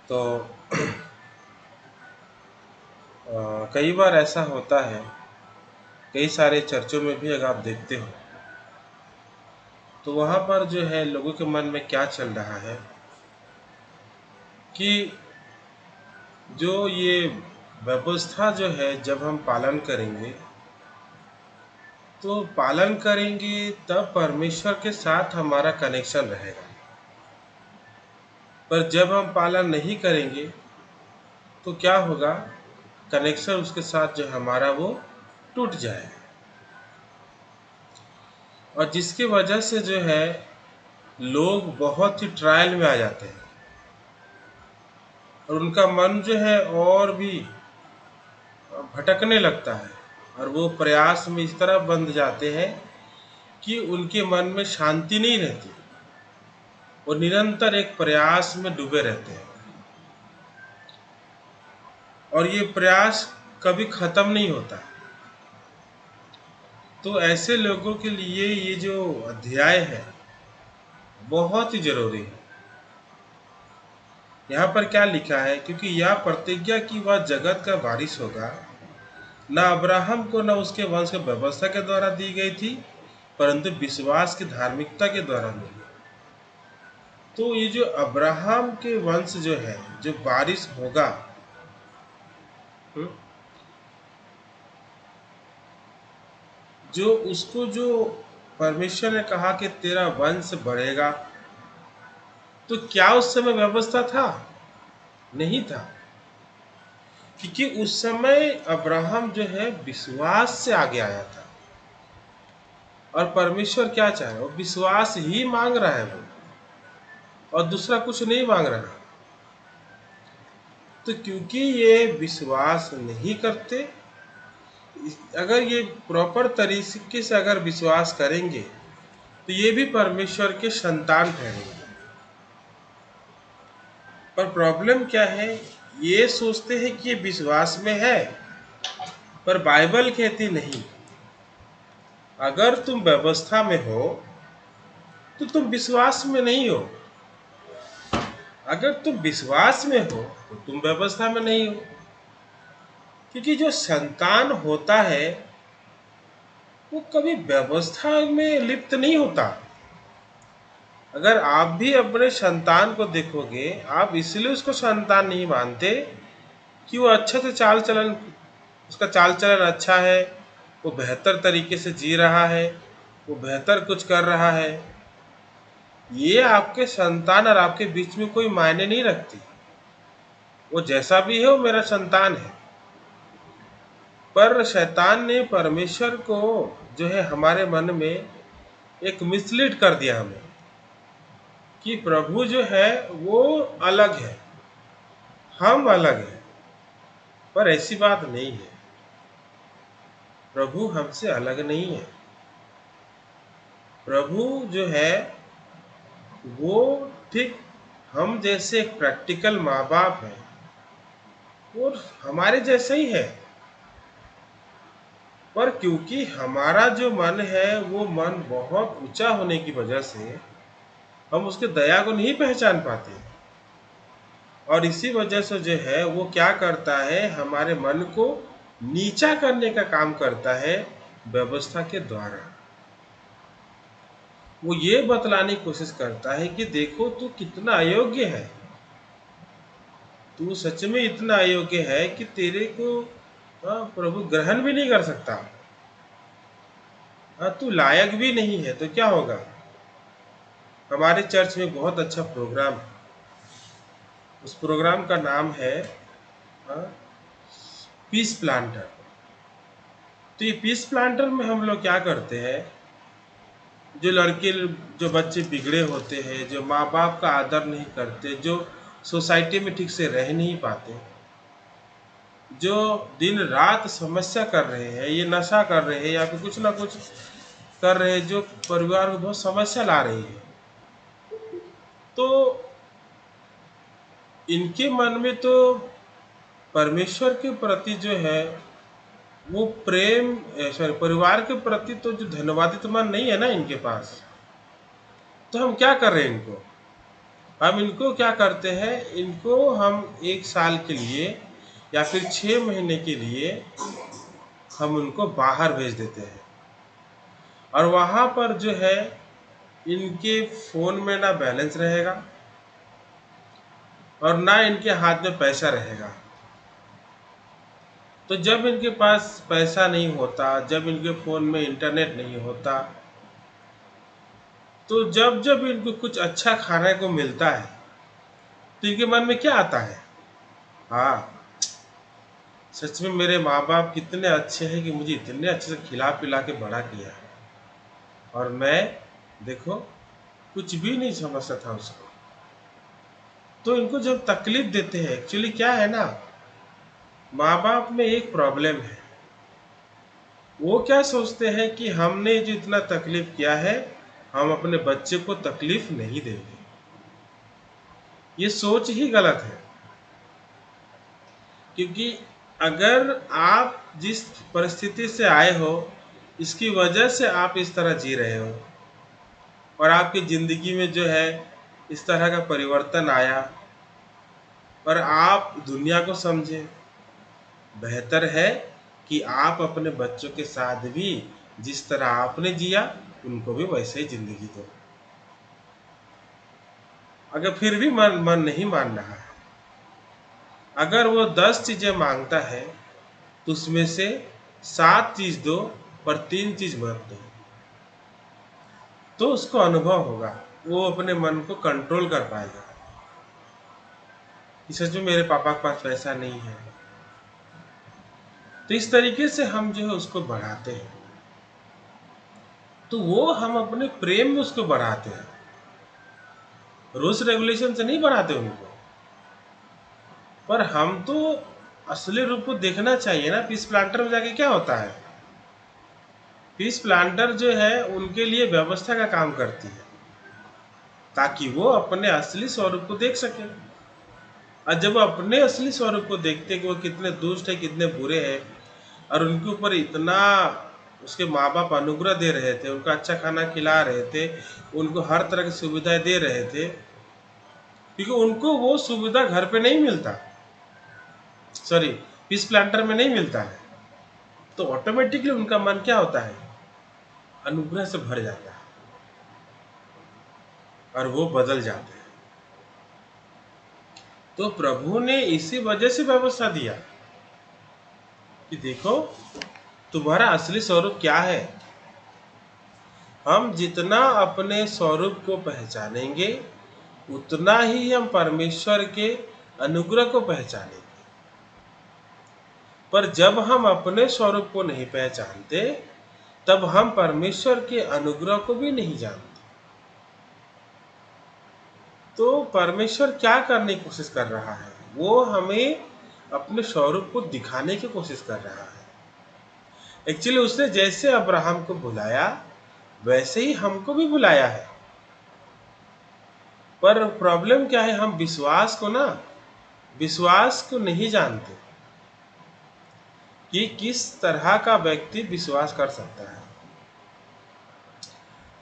तो कई बार ऐसा होता है, कई सारे चर्चों में भी अगर आप देखते हो तो वहाँ पर जो है लोगों के मन में क्या चल रहा है कि जो ये व्यवस्था जो है जब हम पालन करेंगे तो पालन करेंगे तब परमेश्वर के साथ हमारा कनेक्शन रहेगा, पर जब हम पालन नहीं करेंगे तो क्या होगा, कनेक्शन उसके साथ जो हमारा वो टूट जाएगा। और जिसकी वजह से जो है लोग बहुत ही ट्रायल में आ जाते हैं और उनका मन जो है और भी भटकने लगता है और वो प्रयास में इस तरह बंध जाते हैं कि उनके मन में शांति नहीं रहती। वो निरंतर एक प्रयास में डूबे रहते हैं और ये प्रयास कभी ख़त्म नहीं होता। तो ऐसे लोगों के लिए ये जो अध्याय है बहुत ही ज़रूरी है। यहाँ पर क्या लिखा है, क्योंकि यह प्रतिज्ञा की वह जगत का वारिस होगा, न अब्राहम को न उसके वंश के व्यवस्था के द्वारा दी गई थी, परंतु विश्वास की धार्मिकता के द्वारा मिली। तो ये जो अब्राहम के वंश जो है जो वारिस होगा, जो उसको जो परमेश्वर ने कहा कि तेरा वंश बढ़ेगा, तो क्या उस समय व्यवस्था था? नहीं था, क्योंकि उस समय अब्राहम जो है विश्वास से आगे आया था। और परमेश्वर क्या चाहे, वो विश्वास ही मांग रहा है वो, और दूसरा कुछ नहीं मांग रहा। तो क्योंकि ये विश्वास नहीं करते, अगर ये प्रॉपर तरीके से अगर विश्वास करेंगे तो ये भी परमेश्वर के संतान ठहरेंगे। पर प्रॉब्लम क्या है, ये सोचते हैं कि ये विश्वास में है, पर बाइबल कहती नहीं। अगर तुम व्यवस्था में हो तो तुम विश्वास में नहीं हो, अगर तुम विश्वास में हो तो तुम व्यवस्था में नहीं हो। क्योंकि जो संतान होता है वो कभी व्यवस्था में लिप्त नहीं होता। अगर आप भी अपने संतान को देखोगे, आप इसलिए उसको संतान नहीं मानते कि वो अच्छे से चाल चलन, उसका चाल चलन अच्छा है, वो बेहतर तरीके से जी रहा है, वो बेहतर कुछ कर रहा है। ये आपके संतान और आपके बीच में कोई मायने नहीं रखती। वो जैसा भी है वो मेरा संतान है। पर शैतान ने परमेश्वर को जो है हमारे मन में एक मिसलीड कर दिया हमें कि प्रभु जो है वो अलग है, हम अलग हैं। पर ऐसी बात नहीं है, प्रभु हमसे अलग नहीं है। प्रभु जो है वो ठीक हम जैसे एक प्रैक्टिकल माँ बाप है, वो हमारे जैसे ही है। पर क्योंकि हमारा जो मन है वो मन बहुत ऊंचा होने की वजह से हम उसके दया को नहीं पहचान पाते, और इसी वजह से जो है वो क्या करता है, हमारे मन को नीचा करने का काम करता है व्यवस्था के द्वारा। वो ये बतलाने की कोशिश करता है कि देखो तू कितना अयोग्य है, तू सच में इतना अयोग्य है कि तेरे को प्रभु ग्रहण भी नहीं कर सकता। तू लायक भी नहीं है। तो क्या होगा, हमारे चर्च में बहुत अच्छा प्रोग्राम है, उस प्रोग्राम का नाम है पीस प्लांटर। तो ये पीस प्लांटर में हम लोग क्या करते हैं, जो लड़के जो बच्चे बिगड़े होते हैं, जो माँ बाप का आदर नहीं करते, जो सोसाइटी में ठीक से रह नहीं पाते, जो दिन रात समस्या कर रहे हैं, ये नशा कर रहे हैं या फिर कुछ ना कुछ कर रहे हैं जो परिवार को बहुत समस्या ला रही है, तो इनके मन में तो परमेश्वर के प्रति जो है वो प्रेम, सॉरी, परिवार के प्रति तो जो धन्यवादित मन नहीं है ना इनके पास। तो हम क्या कर रहे हैं इनको, हम इनको क्या करते हैं, इनको हम 1 साल के लिए या फिर 6 महीने के लिए हम उनको बाहर भेज देते हैं, और वहाँ पर जो है इनके फ़ोन में ना बैलेंस रहेगा और ना इनके हाथ में पैसा रहेगा। तो जब इनके पास पैसा नहीं होता, जब इनके फ़ोन में इंटरनेट नहीं होता, तो जब जब इनको कुछ अच्छा खाने को मिलता है तो इनके मन में क्या आता है, हाँ, सच में मेरे माँ बाप कितने अच्छे हैं कि मुझे इतने अच्छे से खिला पिला के बड़ा किया है, और मैं देखो कुछ भी नहीं समझता था उसको। तो इनको जब तकलीफ देते हैं, एक्चुअली क्या है ना, माँ बाप में एक प्रॉब्लम है। वो क्या सोचते हैं कि हमने जो इतना तकलीफ किया है, हम अपने बच्चे को तकलीफ नहीं देंगे। ये सोच ही गलत है, क्योंकि अगर आप जिस परिस्थिति से आए हो, इसकी वजह से आप इस तरह जी रहे हो, और आपकी ज़िंदगी में जो है इस तरह का परिवर्तन आया, और आप दुनिया को समझे, बेहतर है कि आप अपने बच्चों के साथ भी जिस तरह आपने जिया, उनको भी वैसे ही ज़िंदगी दो। अगर फिर भी मन मन नहीं मान रहा है, अगर वो 10 चीज़ें मांगता है तो उसमें से 7 चीज़ दो, पर 3 चीज़ मत दो। तो उसको अनुभव होगा, वो अपने मन को कंट्रोल कर पाएगा कि सच में मेरे पापा के पास पैसा नहीं है। तो इस तरीके से हम जो है उसको बढ़ाते हैं, तो वो हम अपने प्रेम में उसको बढ़ाते हैं, रूल्स रेगुलेशन से नहीं बढ़ाते उनको। पर हम तो असली रूप को देखना चाहिए ना। पीस प्लांटर में जाके क्या होता है, पीस प्लांटर जो है उनके लिए व्यवस्था का काम करती है, ताकि वो अपने असली स्वरूप को देख सके। और जब वो अपने असली स्वरूप को देखते कि वो कितने दुष्ट है, कितने बुरे हैं, और उनके ऊपर इतना उसके माँ बाप अनुग्रह दे रहे थे, उनको अच्छा खाना खिला रहे थे, उनको हर तरह की सुविधाएं दे रहे थे, क्योंकि उनको वो सुविधा घर पे नहीं मिलता, सॉरी, पीस प्लांटर में नहीं मिलता है। तो ऑटोमेटिकली उनका मन क्या होता है, अनुग्रह से भर जाता है, और वो बदल जाते हैं। तो प्रभु ने इसी वजह से व्यवस्था दिया कि देखो तुम्हारा असली स्वरूप क्या है। हम जितना अपने स्वरूप को पहचानेंगे, उतना ही हम परमेश्वर के अनुग्रह को पहचानेंगे। पर जब हम अपने स्वरूप को नहीं पहचानते, तब हम परमेश्वर के अनुग्रह को भी नहीं जानते। तो परमेश्वर क्या करने की कोशिश कर रहा है, वो हमें अपने स्वरूप को दिखाने की कोशिश कर रहा है। एक्चुअली उसने जैसे अब्राहम को बुलाया, वैसे ही हमको भी बुलाया है। पर प्रॉब्लम क्या है, हम विश्वास को नहीं जानते कि किस तरह का व्यक्ति विश्वास कर सकता है।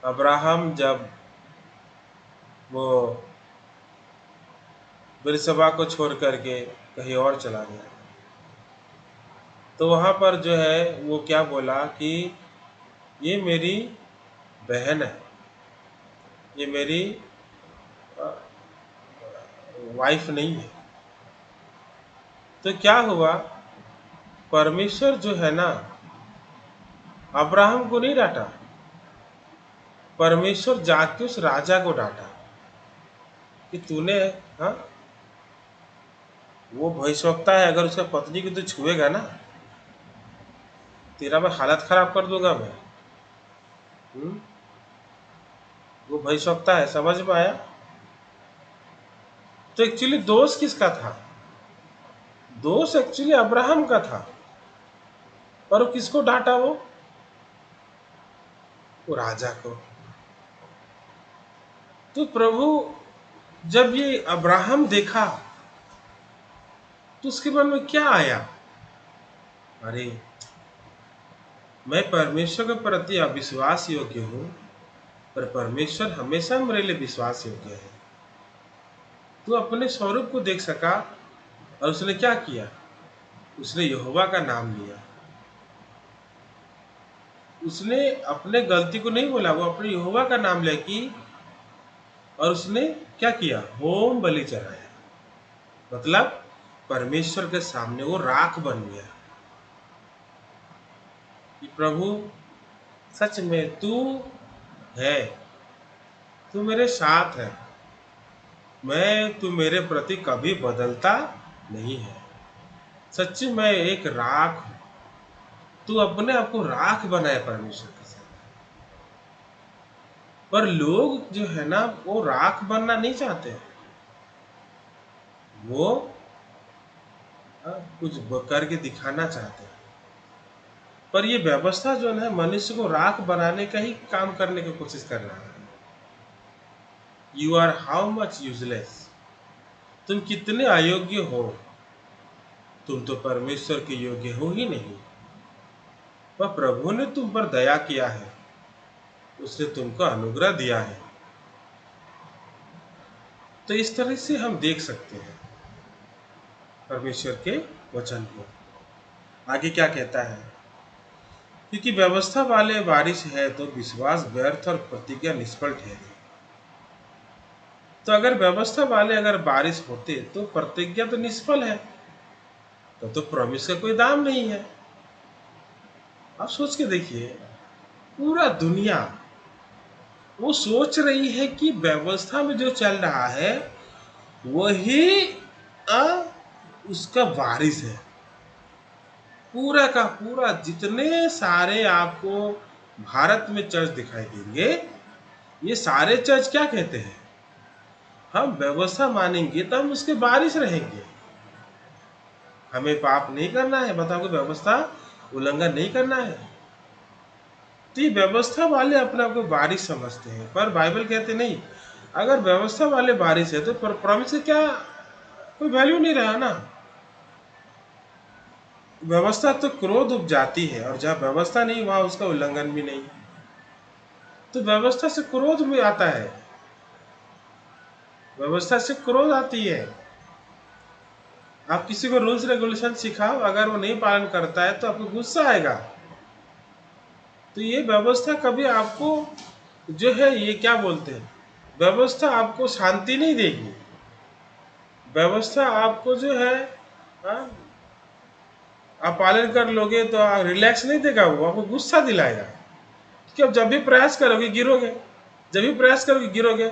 अब्राहम जब वो बिरसबा को छोड़ करके कहीं और चला गया, तो वहाँ पर जो है वो क्या बोला कि ये मेरी बहन है, ये मेरी वाइफ नहीं है। तो क्या हुआ, परमेश्वर जो है ना, अब्राहम को नहीं डांटा, परमेश्वर जाके उस राजा को डांटा कि तूने, हाँ, वो भविष्यवक्ता है, अगर उसका पत्नी को तू छुएगा ना, तेरा मैं हालत खराब कर दूंगा मैं। वो भविष्यवक्ता है, समझ में आया। तो एक्चुअली दोष किसका था, दोष एक्चुअली अब्राहम का था। और वो किसको डांटा, वो राजा को। तो प्रभु जब ये अब्राहम देखा, तो उसके मन में क्या आया, अरे मैं परमेश्वर के प्रति अविश्वास योग्य हूँ, पर परमेश्वर हमेशा मेरे लिए विश्वास योग्य है। तू अपने स्वरूप को देख सका। और उसने क्या किया? उसने यहोवा का नाम लिया। उसने अपने गलती को नहीं बोला, वो अपने यहोवा का नाम ले की। और उसने क्या किया? होम बलि चढ़ाया। मतलब परमेश्वर के सामने वो राख बन गया कि प्रभु सच में तू है, तू मेरे साथ है, तू मेरे प्रति कभी बदलता नहीं है। सच्ची मैं एक राख हूं। तू अपने आप को राख बनाए परमेश्वर के साथ। पर लोग जो है ना, वो राख बनना नहीं चाहते। वो कुछ करके दिखाना चाहते हैं। पर ये व्यवस्था जो है मनुष्य को राख बनाने का ही काम करने की कोशिश कर रहा है। You are how much useless. तुम कितने अयोग्य हो। तुम तो परमेश्वर के योग्य हो ही नहीं। पर प्रभु ने तुम पर दया किया है, उसने तुमको अनुग्रह दिया है। तो इस तरह से हम देख सकते हैं परमेश्वर के वचन को। आगे क्या कहता है? क्योंकि व्यवस्था वाले बारिश है तो विश्वास व्यर्थ और प्रतिज्ञा निष्फल ठहरी। तो अगर व्यवस्था वाले अगर बारिश होते तो प्रतिज्ञा तो निष्फल है, तो प्रॉमिस का कोई दाम नहीं है। आप सोच के देखिए, पूरा दुनिया वो सोच रही है कि व्यवस्था में जो चल रहा है वही उसका वारिस है। पूरा का पूरा जितने सारे आपको भारत में चर्च दिखाई देंगे, ये सारे चर्च क्या कहते हैं? हम व्यवस्था मानेंगे तो हम उसके वारिस रहेंगे। हमें पाप नहीं करना है, बताओ, व्यवस्था उल्लंघन नहीं करना है। तो ये व्यवस्था वाले अपने आप को बारिश समझते हैं, पर बाइबल कहते नहीं। अगर व्यवस्था वाले बारिश है तो प्रॉमिस का क्या कोई वैल्यू नहीं रहा ना। व्यवस्था तो क्रोध उपजाती है, और जहाँ व्यवस्था नहीं वहां उसका उल्लंघन भी नहीं। तो व्यवस्था से क्रोध में आता है, व्यवस्था से क्रोध आती है। आप किसी को रूल्स रेगुलेशन सिखाओ, अगर वो नहीं पालन करता है तो आपको गुस्सा आएगा। तो ये व्यवस्था कभी आपको जो है, ये क्या बोलते हैं, व्यवस्था आपको शांति नहीं देगी। व्यवस्था आपको जो है, हाँ, आप पालन कर लोगे तो रिलैक्स नहीं देगा, वो आपको गुस्सा दिलाएगा। कि अब जब भी प्रयास करोगे गिरोगे, जब भी प्रयास करोगे गिरोगे,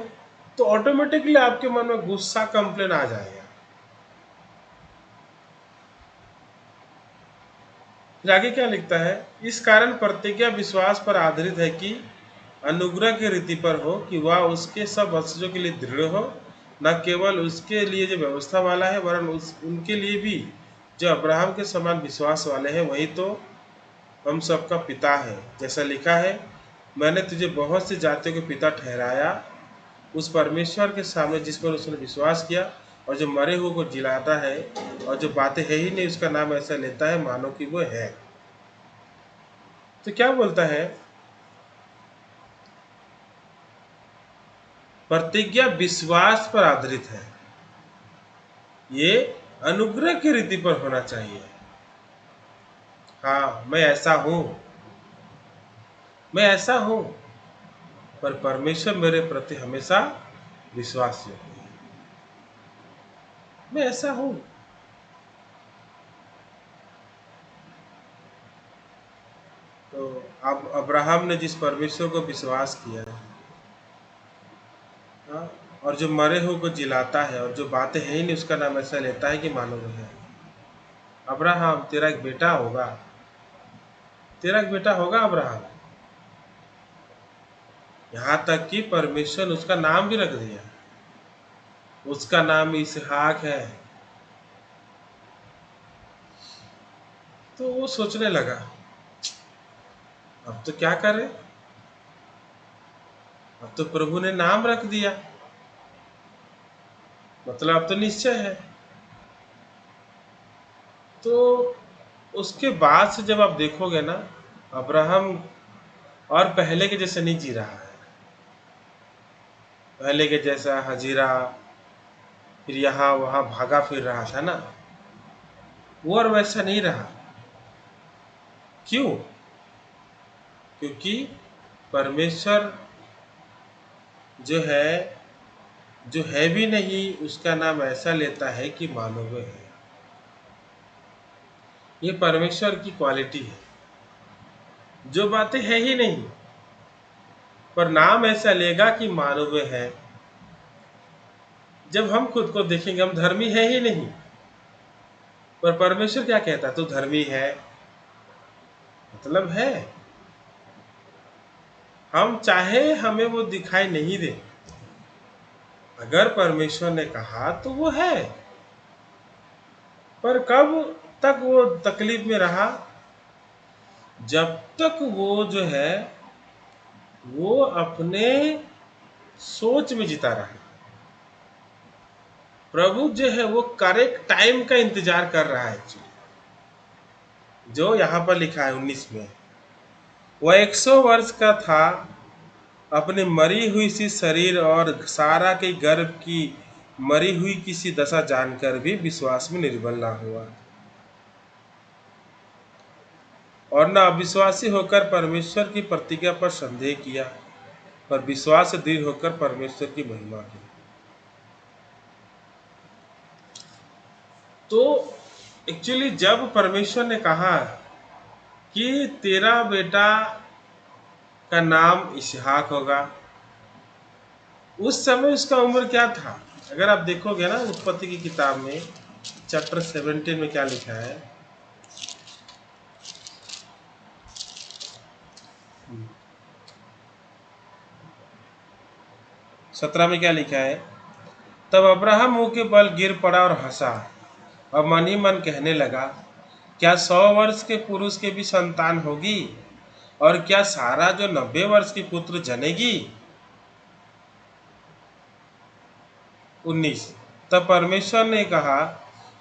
तो ऑटोमेटिकली आपके मन में गुस्सा कंप्लेन आ जाएगा। फिर आगे क्या लिखता है? इस कारण प्रतिज्ञा विश्वास पर आधारित है कि अनुग्रह की रीति पर हो, कि वह उसके सब वंशजों के लिए दृढ़ हो, न केवल उसके लिए जो व्यवस्था वाला है, वरन उनके लिए भी जो अब्राहम के समान विश्वास वाले हैं। वही तो हम सबका पिता है। जैसा लिखा है, मैंने तुझे बहुत सी जातियों के पिता ठहराया। उस परमेश्वर के सामने जिस पर उसने विश्वास किया, और जो मरे हुए को जिलाता है, और जो बातें है ही नहीं उसका नाम ऐसा लेता है मानो कि वो है। तो क्या बोलता है? प्रतिज्ञा विश्वास पर आधारित है, ये अनुग्रह की रीति पर होना चाहिए। हाँ, मैं ऐसा हूं, मैं ऐसा हूं, पर परमेश्वर मेरे प्रति हमेशा विश्वास योग्य है। मैं ऐसा हूं। तो अब अब्राहम ने जिस परमेश्वर को विश्वास किया, हाँ, और जो मरे हुए को जिलाता है, और जो बातें है ही नहीं उसका नाम ऐसा लेता है कि मानो वो है। अब्राहम, तेरा एक बेटा होगा, तेरा एक बेटा होगा अब्राहम। यहाँ तक कि परमेश्वर ने उसका नाम भी रख दिया, उसका नाम इसहाक है। तो वो सोचने लगा, अब तो क्या करे, अब तो प्रभु ने नाम रख दिया, मतलब अब तो निश्चय है। तो उसके बाद से जब आप देखोगे ना, अब्राहम और पहले के जैसे नहीं जी रहा है। पहले के जैसा हजीरा, फिर यहाँ वहाँ भागा फिर रहा था ना, वो और वैसा नहीं रहा। क्यों? क्योंकि परमेश्वर जो है भी नहीं, उसका नाम ऐसा लेता है कि मानो वो है। ये परमेश्वर की क्वालिटी है। जो बातें है ही नहीं, पर नाम ऐसा लेगा कि मानो वो है। जब हम खुद को देखेंगे, हम धर्मी है ही नहीं, पर परमेश्वर क्या कहता है? तू धर्मी है, मतलब है। हम चाहे हमें वो दिखाई नहीं दे, अगर परमेश्वर ने कहा तो वो है। पर कब तक वो तकलीफ में रहा? जब तक वो जो है वो अपने सोच में जीता रहा। प्रभु जो है वो करेक्ट टाइम का इंतजार कर रहा है। एक्चुअली जो यहाँ पर लिखा है 19 में, वह 100 वर्ष का था, अपने मरी हुई सी शरीर और सारा के गर्भ की मरी हुई किसी दशा जानकर भी विश्वास में निर्बल ना हुआ, और न अविश्वासी होकर परमेश्वर की प्रतिज्ञा पर संदेह किया, पर विश्वास से दृढ़ होकर परमेश्वर की महिमा की। तो एक्चुअली जब परमेश्वर ने कहा कि तेरा बेटा का नाम इसहाक होगा, उस समय उसका उम्र क्या था? अगर आप देखोगे ना उत्पत्ति की किताब में चैप्टर 17 में क्या लिखा है, 17 में क्या लिखा है? तब अब्राहम मुंह के बल गिर पड़ा और हंसा, और मन ही मन कहने लगा, क्या 100 वर्ष के पुरुष के भी संतान होगी? और क्या सारा जो 90 वर्ष की पुत्र जनेगी? 19, तब परमेश्वर ने कहा,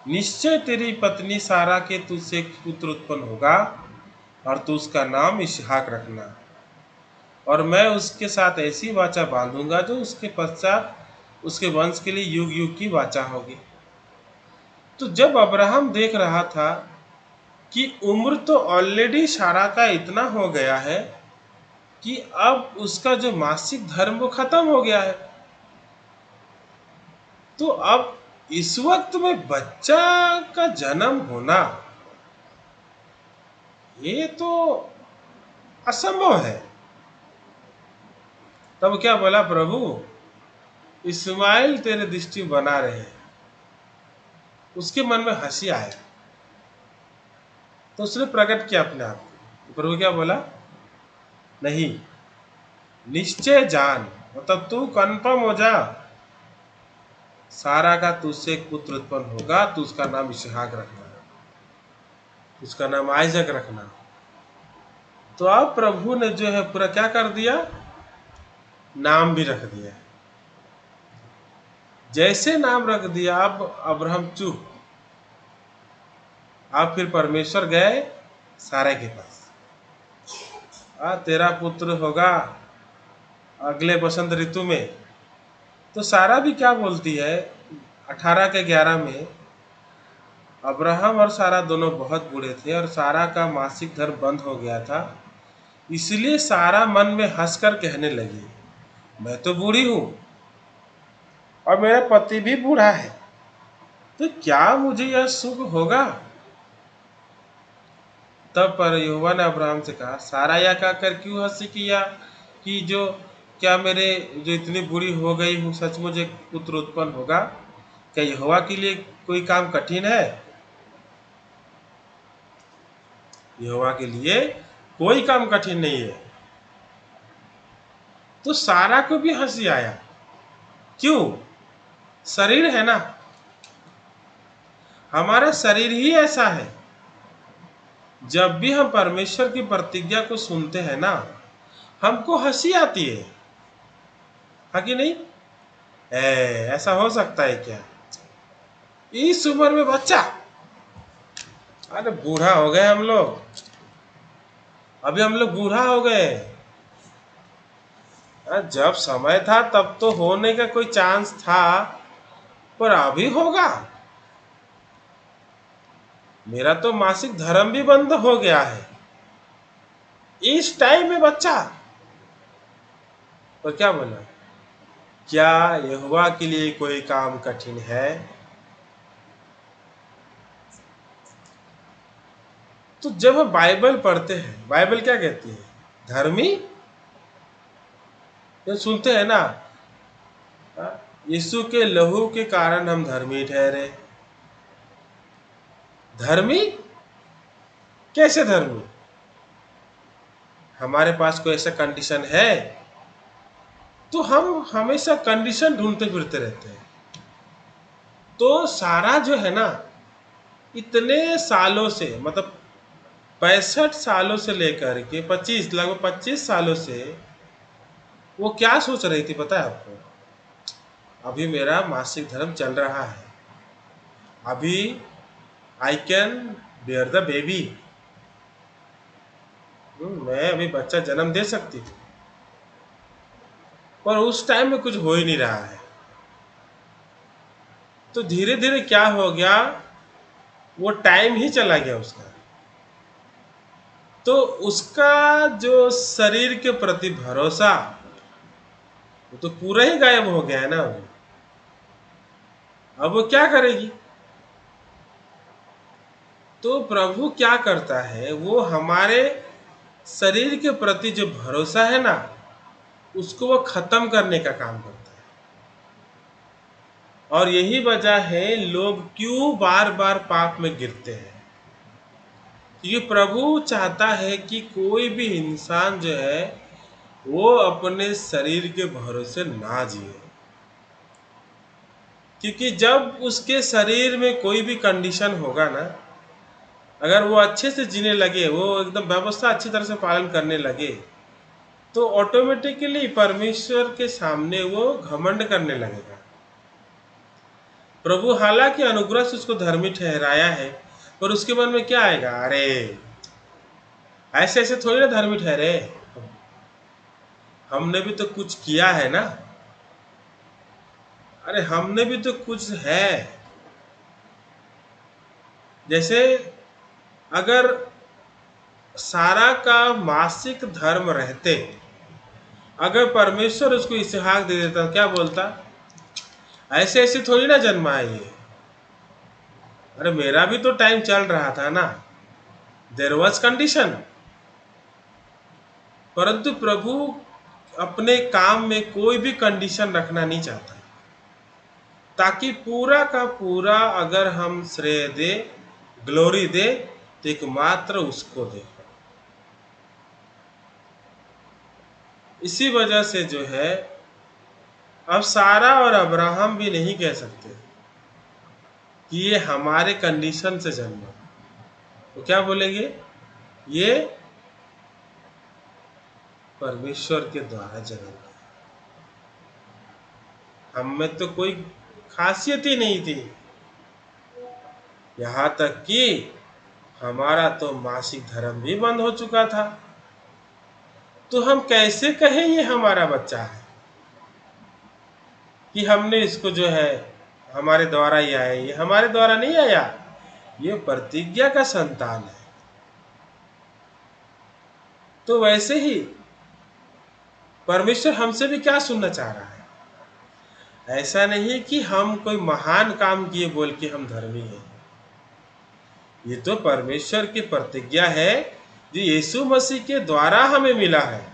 निश्चय तेरी पत्नी सारा के तुझसे एक पुत्र उत्पन्न होगा, और तू उसका नाम इसहाक रखना, और मैं उसके साथ ऐसी वाचा बांधूंगा जो उसके पश्चात उसके वंश के लिए युग युग की वाचा होगी। तो जब अब्राहम देख रहा था कि उम्र तो ऑलरेडी सारा का इतना हो गया है कि अब उसका जो मासिक धर्म वो खत्म हो गया है, तो अब इस वक्त में बच्चा का जन्म होना ये तो असंभव है। तब क्या बोला प्रभु? इस्माइल तेरे दृष्टि बना रहे। उसके मन में हंसी आया, तो उसने प्रकट किया अपने आप को। प्रभु क्या बोला? नहीं, निश्चय जान, मतलब तू कंफर्म हो जा, सारा का तुझसे एक पुत्र उत्पन्न होगा, तू उसका नाम इसहाक रखना, उसका नाम आइजक रखना। तो अब प्रभु ने जो है पूरा क्या कर दिया? नाम भी रख दिया। जैसे नाम रख दिया, अब अब्राहम चुप। अब फिर परमेश्वर गए सारा के पास, तेरा पुत्र होगा अगले बसंत ऋतु में। तो सारा भी क्या बोलती है 18 के 11 में, अब्राहम और सारा दोनों बहुत बूढ़े थे और सारा का मासिक धर्म बंद हो गया था, इसलिए सारा मन में हंसकर कहने लगी, मैं तो बूढ़ी हूं और मेरा पति भी बूढ़ा है, तो क्या मुझे यह सुख होगा? तब पर यहोवा ने अब्राहम से कहा, सारा यह कहकर क्यों हंसी किया कि जो क्या मेरे जो इतनी बूढ़ी हो गई हूँ सचमुच एक पुत्र उत्पन्न होगा? क्या यहोवा के लिए कोई काम कठिन है? यहोवा के लिए कोई काम कठिन नहीं है। तो सारा को भी हंसी आया। क्यों? शरीर है ना, हमारा शरीर ही ऐसा है। जब भी हम परमेश्वर की प्रतिज्ञा को सुनते हैं ना, हमको हंसी आती है, हाँ कि नहीं? ऐसा हो सकता है क्या? इस उम्र में बच्चा? अरे बूढ़ा हो गए हम लोग, अभी हम लोग बूढ़ा हो गए। जब समय था तब तो होने का कोई चांस था, पर अभी होगा। मेरा तो मासिक धर्म भी बंद हो गया है इस टाइम में बच्चा। और क्या बोला, क्या यहोवा के लिए कोई काम कठिन है? तो जब हम बाइबल पढ़ते हैं, बाइबल क्या कहती है? धर्मी, ये सुनते हैं ना, यीशु के लहू के कारण हम धर्मी ठहरे। धर्मी कैसे धर्मी? हमारे पास कोई ऐसा कंडीशन है? तो हम हमेशा कंडीशन ढूंढते फिरते रहते हैं। तो सारा जो है ना, इतने सालों से, मतलब 65 सालों से लेकर के 25, लगभग 25 सालों से वो क्या सोच रही थी पता है आपको? अभी मेरा मासिक धर्म चल रहा है, अभी I can bear the baby, मैं अभी बच्चा जन्म दे सकती हूँ। पर उस टाइम में कुछ हो ही नहीं रहा है। तो धीरे धीरे क्या हो गया, वो टाइम ही चला गया उसका। तो उसका जो शरीर के प्रति भरोसा, वो तो पूरा ही गायब हो गया है ना। अब वो क्या करेगी? तो प्रभु क्या करता है, वो हमारे शरीर के प्रति जो भरोसा है ना, उसको वो खत्म करने का काम करता है। और यही वजह है लोग क्यों बार बार पाप में गिरते हैं। क्योंकि प्रभु चाहता है कि कोई भी इंसान जो है वो अपने शरीर के भरोसे ना जिए। क्योंकि जब उसके शरीर में कोई भी कंडीशन होगा ना, अगर वो अच्छे से जीने लगे, वो एकदम व्यवस्था अच्छी तरह से पालन करने लगे, तो ऑटोमेटिकली परमेश्वर के सामने वो घमंड करने लगेगा। प्रभु हालांकि अनुग्रह से उसको धर्मी ठहराया है, पर उसके मन में क्या आएगा, अरे ऐसे ऐसे थोड़ी ना धर्मी ठहरे, हमने भी तो कुछ किया है ना, अरे हमने भी तो कुछ है। जैसे अगर सारा का मासिक धर्म रहते, अगर परमेश्वर उसको इसहाक दे देता, क्या बोलता, ऐसे ऐसे थोड़ी ना जन्मा है ये, अरे मेरा भी तो टाइम चल रहा था ना, देयर वाज कंडीशन। परंतु प्रभु अपने काम में कोई भी कंडीशन रखना नहीं चाहता, ताकि पूरा का पूरा अगर हम श्रेय दे, ग्लोरी दे, तो एकमात्र उसको दे। इसी वजह से जो है, अब सारा और अब्राहम भी नहीं कह सकते कि ये हमारे कंडीशन से जन्मा। तो क्या बोलेंगे, ये परमेश्वर के द्वारा जन्मा। हम में तो कोई खासियत ही नहीं थी, यहाँ तक कि हमारा तो मासिक धर्म भी बंद हो चुका था। तो हम कैसे कहें ये हमारा बच्चा है, कि हमने इसको जो है हमारे द्वारा ही आया? ये हमारे द्वारा नहीं आया, ये प्रतिज्ञा का संतान है। तो वैसे ही परमेश्वर हमसे भी क्या सुनना चाह रहा है? ऐसा नहीं कि हम कोई महान काम किए बोल के हम धर्मी हैं। ये तो परमेश्वर की प्रतिज्ञा है जो यीशु मसीह के द्वारा हमें मिला है।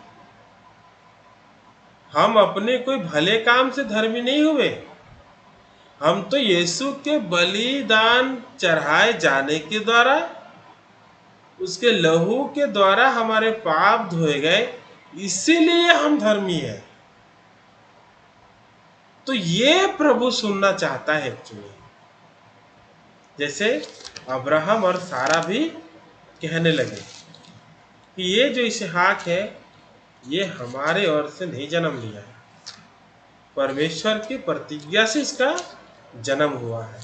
हम अपने कोई भले काम से धर्मी नहीं हुए, हम तो यीशु के बलिदान चढ़ाए जाने के द्वारा, उसके लहू के द्वारा हमारे पाप धोए गए, इसीलिए हम धर्मी हैं। तो ये प्रभु सुनना चाहता है एक्चुअली। जैसे अब्राहम और सारा भी कहने लगे कि ये जो इसहाक है, ये हमारे ओर से नहीं जन्म लिया है, परमेश्वर की प्रतिज्ञा से इसका जन्म हुआ है।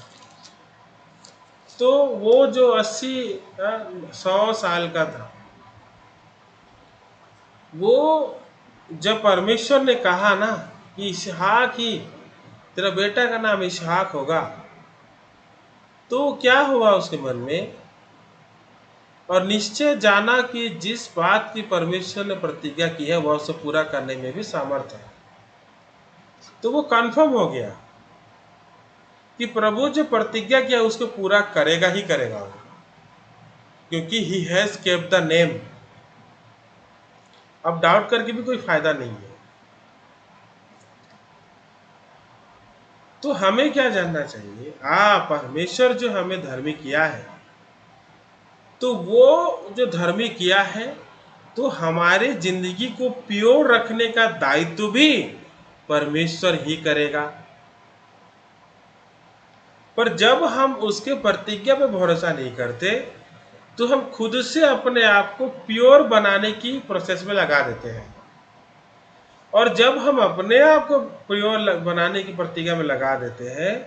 तो वो जो 100 साल का था, वो जब परमेश्वर ने कहा ना कि इसहाक ही तेरा बेटा का नाम इसहाक होगा। तो क्या हुआ उसके मन में, और निश्चय जाना कि जिस बात की परमेश्वर ने प्रतिज्ञा की है वह उसे पूरा करने में भी सामर्थ है। तो वो कंफर्म हो गया कि प्रभु जो प्रतिज्ञा किया उसको पूरा करेगा ही करेगा वो, क्योंकि he has kept the name. अब डाउट करके भी कोई फायदा नहीं है। तो हमें क्या जानना चाहिए, परमेश्वर जो हमें धर्मी किया है, तो वो जो धर्मी किया है तो हमारे जिंदगी को प्योर रखने का दायित्व भी परमेश्वर ही करेगा। पर जब हम उसके प्रतिज्ञा पे भरोसा नहीं करते तो हम खुद से अपने आप को प्योर बनाने की प्रोसेस में लगा देते हैं। और जब हम अपने आप को प्योर बनाने की प्रतिज्ञा में लगा देते हैं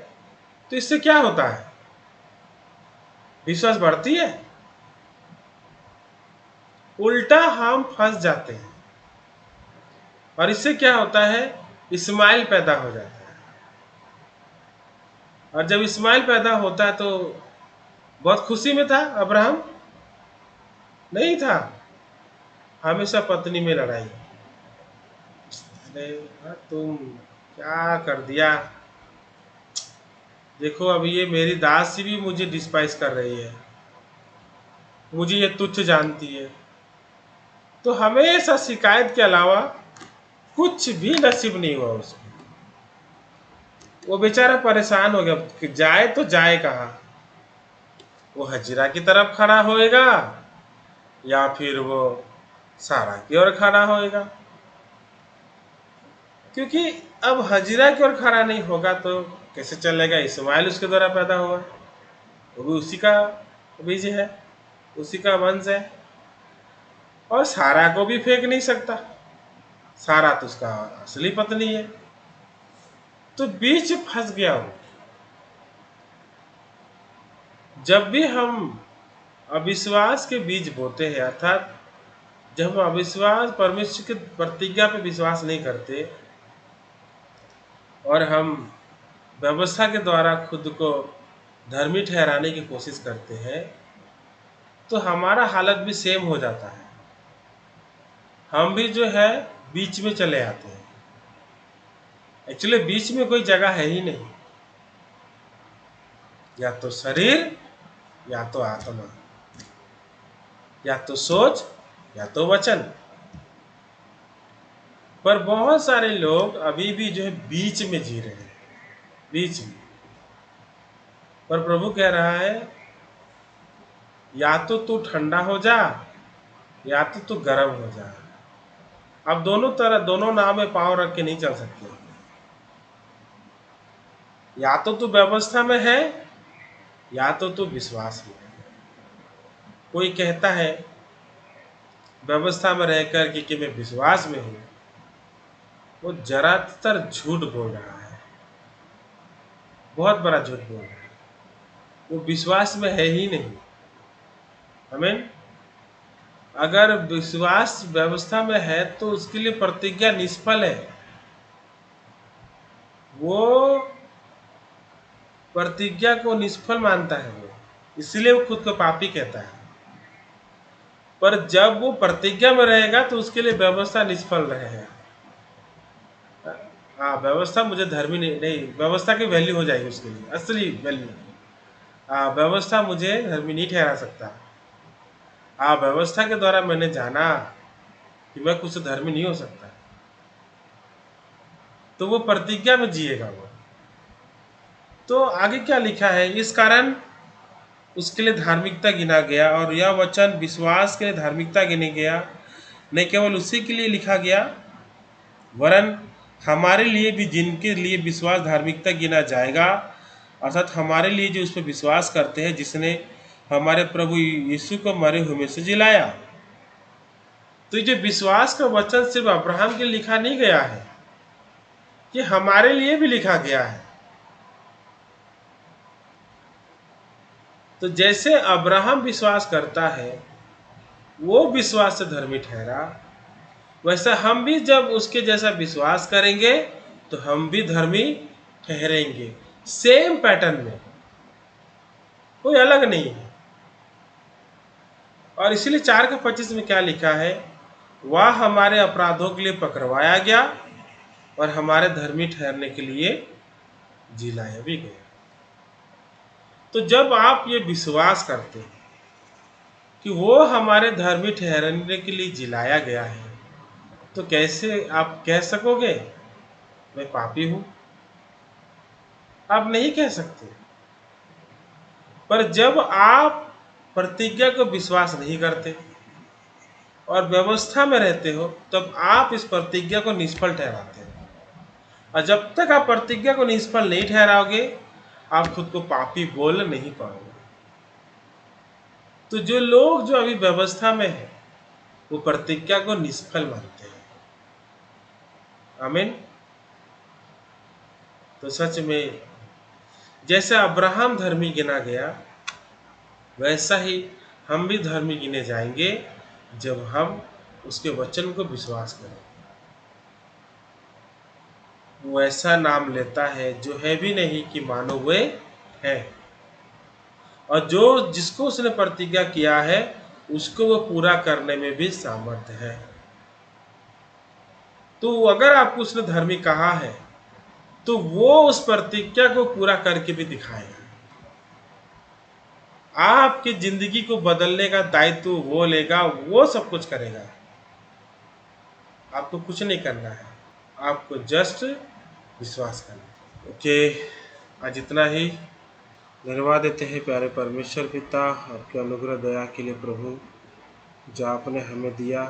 तो इससे क्या होता है, विश्वास बढ़ती है, उल्टा हम फंस जाते हैं। और इससे क्या होता है, इस्माइल पैदा हो जाता है। और जब इस्माइल पैदा होता है तो बहुत खुशी में था अब्राहम, नहीं था, हमेशा पत्नी में लड़ाई। अरे तुम क्या कर दिया, देखो अभी ये मेरी दासी भी मुझे डिस्पाइस कर रही है, मुझे ये तुच्छ जानती है। तो हमेशा शिकायत के अलावा कुछ भी नसीब नहीं हुआ उसको। वो बेचारा परेशान हो गया कि जाए तो जाए कहाँ, वो हजरा की तरफ खड़ा होएगा या फिर वो सारा की ओर खड़ा होएगा। क्योंकि अब हजरा की ओर खड़ा नहीं होगा तो कैसे चलेगा, इस्माइल उसके द्वारा पैदा हुआ, वो भी उसी का बीज है, उसी का वंश है। और सारा को भी फेंक नहीं सकता, सारा तो उसका असली पत्नी है। तो बीच फंस गया वो। जब भी हम अविश्वास के बीज बोते हैं, अर्थात जब हम अविश्वास, परमेश्वर की प्रतिज्ञा पे विश्वास नहीं करते और हम व्यवस्था के द्वारा खुद को धर्मी ठहराने की कोशिश करते हैं, तो हमारा हालत भी सेम हो जाता है। हम भी जो है बीच में चले आते हैं। एक्चुअली बीच में कोई जगह है ही नहीं, या तो शरीर या तो आत्मा, या तो सोच या तो वचन। पर बहुत सारे लोग अभी भी जो है बीच में जी रहे हैं, बीच में। पर प्रभु कह रहा है या तो तू ठंडा हो जा या तो तू गर्म हो जा। अब दोनों नाव में पांव रख के नहीं चल सकते। या तो तू व्यवस्था में है या तो तू विश्वास में है। कोई कहता है व्यवस्था में रहकर कि मैं विश्वास में हूं, वो जरातर झूठ बोल रहा है, बहुत बड़ा झूठ बोल रहा है। वो विश्वास में है ही नहीं। आमीन। अगर विश्वास व्यवस्था में है तो उसके लिए प्रतिज्ञा निष्फल है। वो प्रतिज्ञा को निष्फल मानता है वो, इसलिए वो खुद को पापी कहता है। पर जब वो प्रतिज्ञा में रहेगा तो उसके लिए व्यवस्था निष्फल रहेगा। हाँ, व्यवस्था मुझे धर्मी नहीं, व्यवस्था की वैल्यू हो जाएगी उसके लिए, असली वैल्यू। व्यवस्था मुझे धर्मी नहीं ठहरा सकता। व्यवस्था के द्वारा मैंने जाना कि मैं कुछ धर्मी नहीं हो सकता, तो वो प्रतिज्ञा में जिएगा वो। तो आगे क्या लिखा है, इस कारण उसके लिए धार्मिकता गिना गया, और यह वचन विश्वास के लिए धार्मिकता गिने गया। न केवल उसी के लिए लिखा गया वरन हमारे लिए भी, जिनके लिए विश्वास धार्मिकता गिना जाएगा, अर्थात हमारे लिए जो उस पर विश्वास करते हैं, जिसने हमारे प्रभु यीशु को मरे हुए में से जिलाया। तो ये जो विश्वास का वचन सिर्फ अब्राहम के लिए लिखा नहीं गया है, ये हमारे लिए भी लिखा गया है। तो जैसे अब्राहम विश्वास करता है, वो विश्वास से धर्मी ठहरा, वैसा हम भी जब उसके जैसा विश्वास करेंगे तो हम भी धर्मी ठहरेंगे, सेम पैटर्न में, कोई अलग नहीं है। और इसीलिए 4:25 में क्या लिखा है, वह हमारे अपराधों के लिए पकड़वाया गया और हमारे धर्मी ठहरने के लिए जिलाया भी गया। तो जब आप ये विश्वास करते हैं कि वो हमारे धर्मी ठहरने के लिए जिलाया गया है, तो कैसे आप कह सकोगे मैं पापी हूं? आप नहीं कह सकते। पर जब आप प्रतिज्ञा को विश्वास नहीं करते और व्यवस्था में रहते हो, तब आप इस प्रतिज्ञा को निष्फल ठहराते हो। और जब तक आप प्रतिज्ञा को निष्फल नहीं ठहराओगे, आप खुद को पापी बोल नहीं पाओगे। तो जो लोग जो अभी व्यवस्था में है, वो प्रतिज्ञा को निष्फल मानते हैं। आमीन। तो सच में जैसे अब्राहम धर्मी गिना गया, वैसा ही हम भी धर्मी गिने जाएंगे जब हम उसके वचन को विश्वास करें। वो ऐसा नाम लेता है जो है भी नहीं कि मानो वे है, और जो जिसको उसने प्रतिज्ञा किया है उसको वो पूरा करने में भी सामर्थ्य है। तो अगर आपको उसने धर्मी कहा है, तो वो उस प्रतिज्ञा को पूरा करके भी दिखाएगा। आपकी जिंदगी को बदलने का दायित्व वो लेगा, वो सब कुछ करेगा। आपको कुछ नहीं करना है, आपको जस्ट विश्वास करना है। ओके, आज इतना ही। धन्यवाद देते हैं प्यारे परमेश्वर पिता, आपके अनुग्रह दया के लिए प्रभु, जो आपने हमें दिया।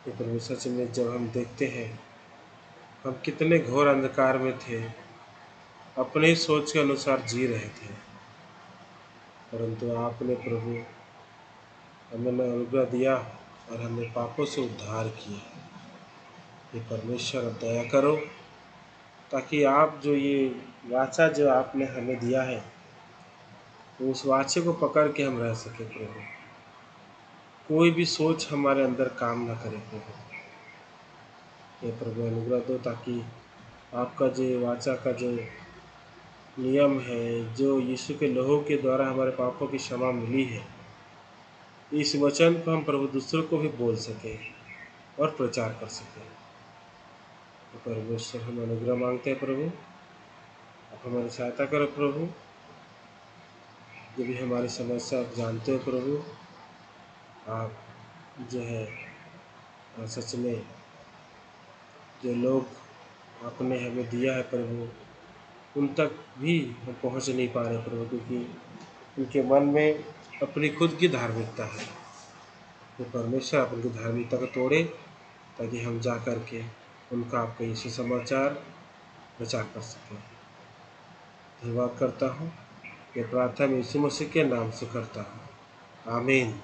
ये परमेश्वर से में जब हम देखते हैं हम कितने घोर अंधकार में थे, अपनी सोच के अनुसार जी रहे थे, परंतु आपने प्रभु हमें अनुग्रह दिया और हमें पापों से उद्धार किया। ये परमेश्वर अब दया करो, ताकि आप जो ये वाचा जो आपने हमें दिया है, उस वाचे को पकड़ के हम रह सके प्रभु। कोई भी सोच हमारे अंदर काम ना करे प्रभु। ये प्रभु अनुग्रह दो, ताकि आपका जो वाचा का जो नियम है, जो यीशु के लहू के द्वारा हमारे पापों की क्षमा मिली है, इस वचन को हम प्रभु दूसरों को भी बोल सके और प्रचार कर सके। तो परमेश्वर हम अनुग्रह मांगते हैं प्रभु, आप हमारी सहायता करो प्रभु। जो भी हमारी समस्या आप जानते हो प्रभु, आप जो है सच में जो लोग आपने हमें दिया है प्रभु, उन तक भी हम पहुंच नहीं पा रहे प्रभु, क्योंकि उनके मन में अपनी खुद की धार्मिकता है। तो परमेश्वर आप उनकी धार्मिकता को तोड़े, ताकि हम जा कर के उनका आपका यीशु समाचार प्रचार कर सकें। धन्यवाद करता हूँ, ये प्रार्थना मैं यीशु मसीह के नाम से करता हूँ। आमीन।